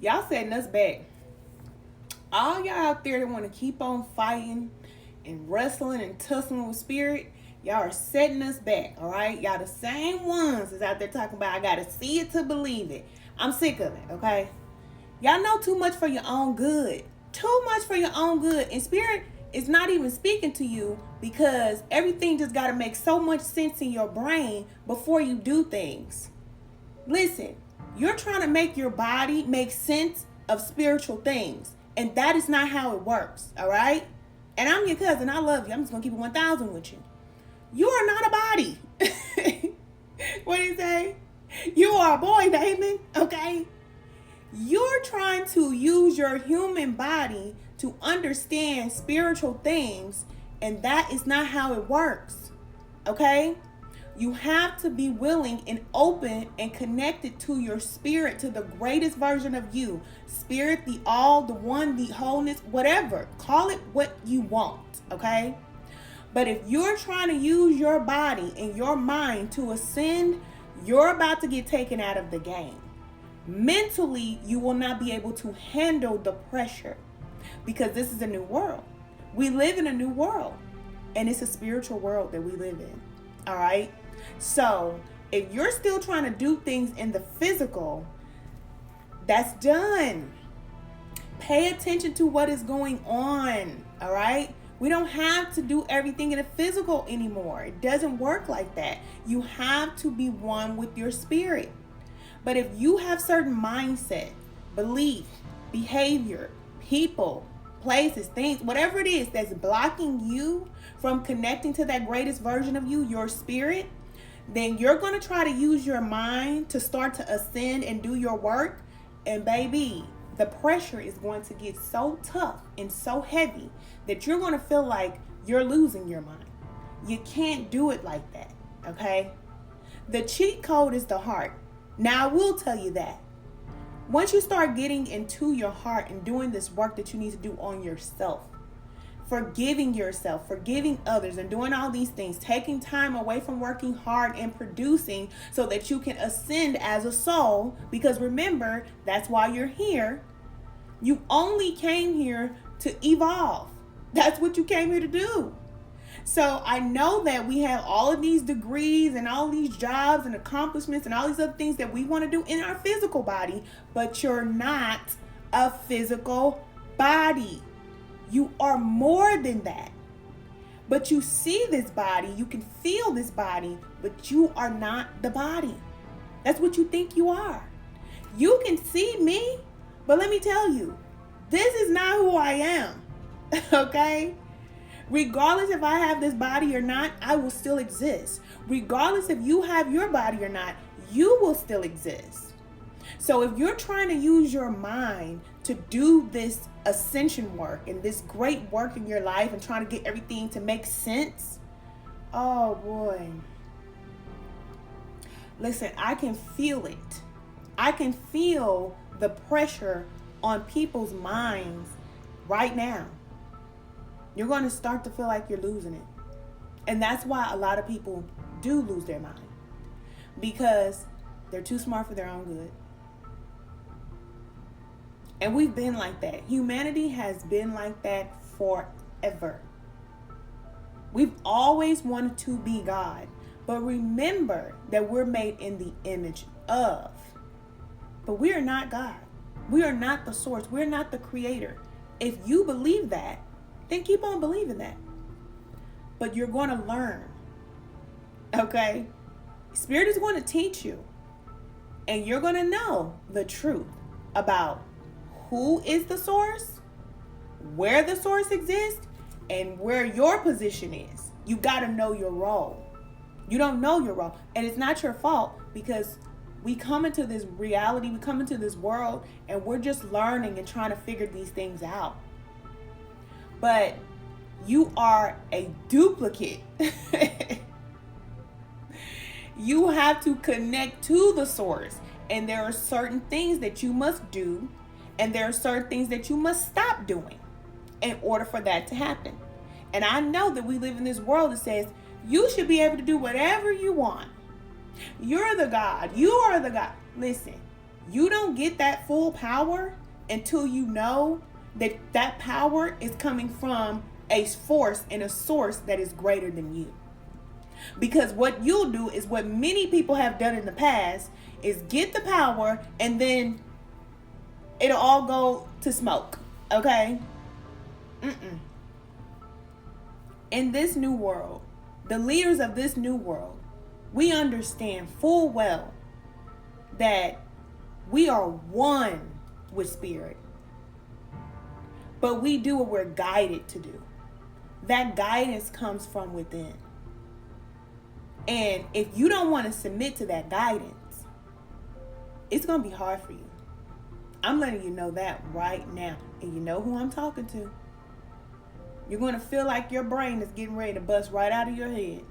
Y'all setting us back. All y'all out there that want to keep on fighting and wrestling and tussling with spirit, y'all are setting us back, all right? Y'all the same ones that's out there talking about, I got to see it to believe it. I'm sick of it, okay? Y'all know too much for your own good. Too much for your own good. And spirit is not even speaking to you because everything just got to make so much sense in your brain before you do things. Listen, you're trying to make your body make sense of spiritual things. And that is not how it works, all right? And I'm your cousin. I love you. I'm just going to keep it 1,000 with you. You are not a body. What do you say? You are a boy, Damon, okay? You're trying to use your human body to understand spiritual things, and that is not how it works, okay? You have to be willing and open and connected to your spirit, to the greatest version of you. Spirit, the all, the one, the wholeness, whatever. Call it what you want, okay? But if you're trying to use your body and your mind to ascend, you're about to get taken out of the game. Mentally, you will not be able to handle the pressure because this is a new world. We live in a new world, and it's a spiritual world that we live in, all right? So if you're still trying to do things in the physical, that's done. Pay attention to what is going on, all right? We don't have to do everything in the physical anymore. It doesn't work like that. You have to be one with your spirit. But if you have certain mindset, belief, behavior, people, places, things, whatever it is that's blocking you from connecting to that greatest version of you, your spirit, then you're going to try to use your mind to start to ascend and do your work. And baby, the pressure is going to get so tough and so heavy that you're going to feel like you're losing your mind. You can't do it like that, okay? The cheat code is the heart. Now, I will tell you that. Once you start getting into your heart and doing this work that you need to do on yourself, forgiving yourself, forgiving others, and doing all these things, taking time away from working hard and producing so that you can ascend as a soul, because remember, that's why you're here. You only came here to evolve. That's what you came here to do. So I know that we have all of these degrees and all these jobs and accomplishments and all these other things that we want to do in our physical body, but you're not a physical body. You are more than that. But you see this body, you can feel this body, but you are not the body. That's what you think you are. You can see me, but let me tell you, this is not who I am, okay? Regardless if I have this body or not, I will still exist. Regardless if you have your body or not, you will still exist. So if you're trying to use your mind to do this ascension work and this great work in your life and trying to get everything to make sense, oh boy. Listen, I can feel it. I can feel the pressure on people's minds right now. You're going to start to feel like you're losing it. And that's why a lot of people do lose their mind. Because they're too smart for their own good. And we've been like that. Humanity has been like that forever. We've always wanted to be God. But remember that we're made in the image of. But we are not God. We are not the source. We're not the creator. If you believe that, then keep on believing that. But you're going to learn. Okay? Spirit is going to teach you. And you're going to know the truth about who is the source, where the source exists, and where your position is. You got to know your role. You don't know your role. And it's not your fault, because we come into this reality, we come into this world, and we're just learning and trying to figure these things out. But you are a duplicate. You have to connect to the source. And there are certain things that you must do. And there are certain things that you must stop doing in order for that to happen. And I know that we live in this world that says you should be able to do whatever you want. You're the God. You are the God. Listen, You don't get that full power until you know that that power is coming from a force and a source that is greater than you. Because what you'll do is what many people have done in the past is get the power and then it'll all go to smoke. Okay? In this new world, the leaders of this new world, we understand full well that we are one with spirit. But we do what we're guided to do. That guidance comes from within. And if you don't want to submit to that guidance, it's going to be hard for you. I'm letting you know that right now. And you know who I'm talking to. You're going to feel like your brain is getting ready to bust right out of your head.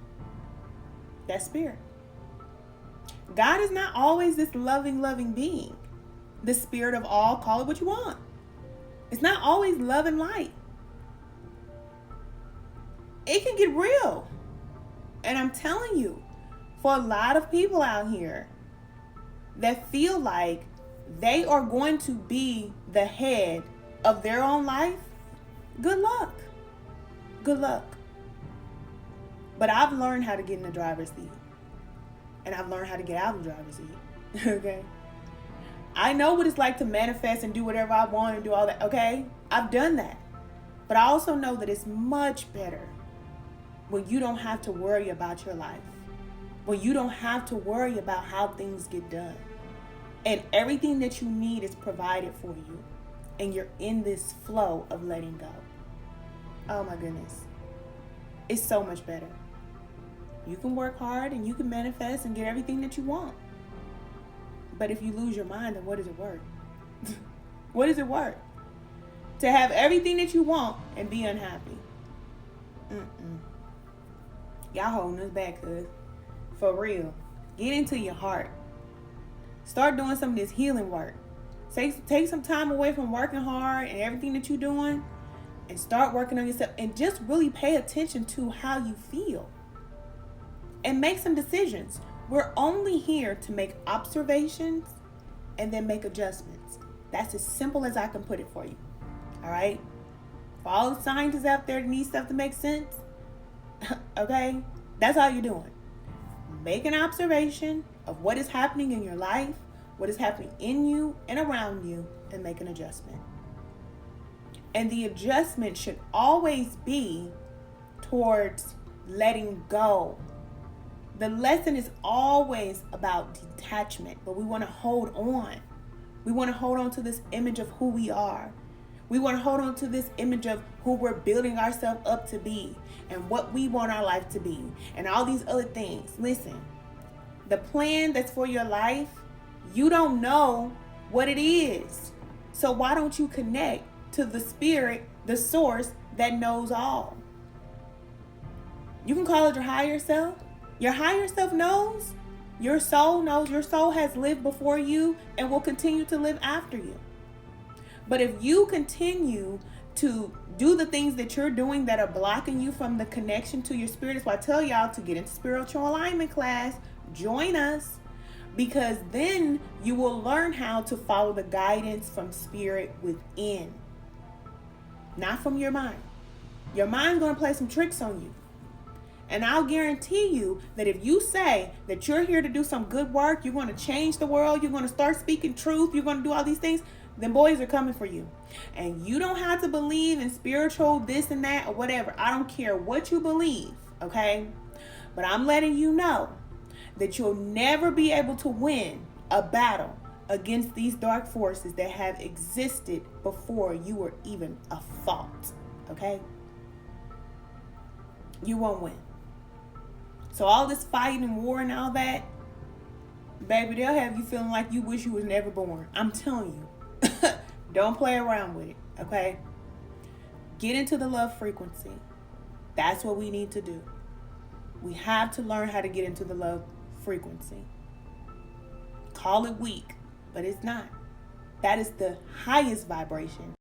That's spirit. God is not always this loving being. The spirit of all, call it what you want. It's not always love and light. It can get real. And I'm telling you, for a lot of people out here that feel like they are going to be the head of their own life, good luck. Good luck. But I've learned how to get in the driver's seat. And I've learned how to get out of the driver's seat. Okay? I know what it's like to manifest and do whatever I want and do all that. Okay? I've done that. But I also know that it's much better when you don't have to worry about your life. When you don't have to worry about how things get done. And everything that you need is provided for you. And you're in this flow of letting go. Oh my goodness. It's so much better. You can work hard and you can manifest and get everything that you want. But if you lose your mind, then what is it worth? What is it worth? To have everything that you want and be unhappy. Y'all holding us back, cuz. For real. Get into your heart. Start doing some of this healing work. Take some time away from working hard and everything that you're doing. And start working on yourself. And just really pay attention to how you feel. And make some decisions. We're only here to make observations and then make adjustments. That's as simple as I can put it for you. All right? For all the scientists out there that need stuff to make sense, okay? That's all you're doing. Make an observation of what is happening in your life, what is happening in you and around you, and make an adjustment. And the adjustment should always be towards letting go. The lesson is always about detachment, but we want to hold on. We want to hold on to this image of who we are. We want to hold on to this image of who we're building ourselves up to be and what we want our life to be and all these other things. Listen, the plan that's for your life, you don't know what it is. So why don't you connect to the spirit, the source that knows all? You can call it your higher self. Your higher self knows. Your soul knows. Your soul has lived before you and will continue to live after you. But if you continue to do the things that you're doing that are blocking you from the connection to your spirit, that's why I tell y'all to get into spiritual alignment class. Join us. Because then you will learn how to follow the guidance from spirit within. Not from your mind. Your mind's going to play some tricks on you. And I'll guarantee you that if you say that you're here to do some good work, you're going to change the world, you're going to start speaking truth, you're going to do all these things, then boys are coming for you. And you don't have to believe in spiritual this and that or whatever. I don't care what you believe, okay? But I'm letting you know that you'll never be able to win a battle against these dark forces that have existed before you were even a thought, okay? You won't win. So all this fighting and war and all that, baby, they'll have you feeling like you wish you was never born. I'm telling you. Don't play around with it, okay? Get into the love frequency. That's what we need to do. We have to learn how to get into the love frequency. Call it weak, but it's not. That is the highest vibration.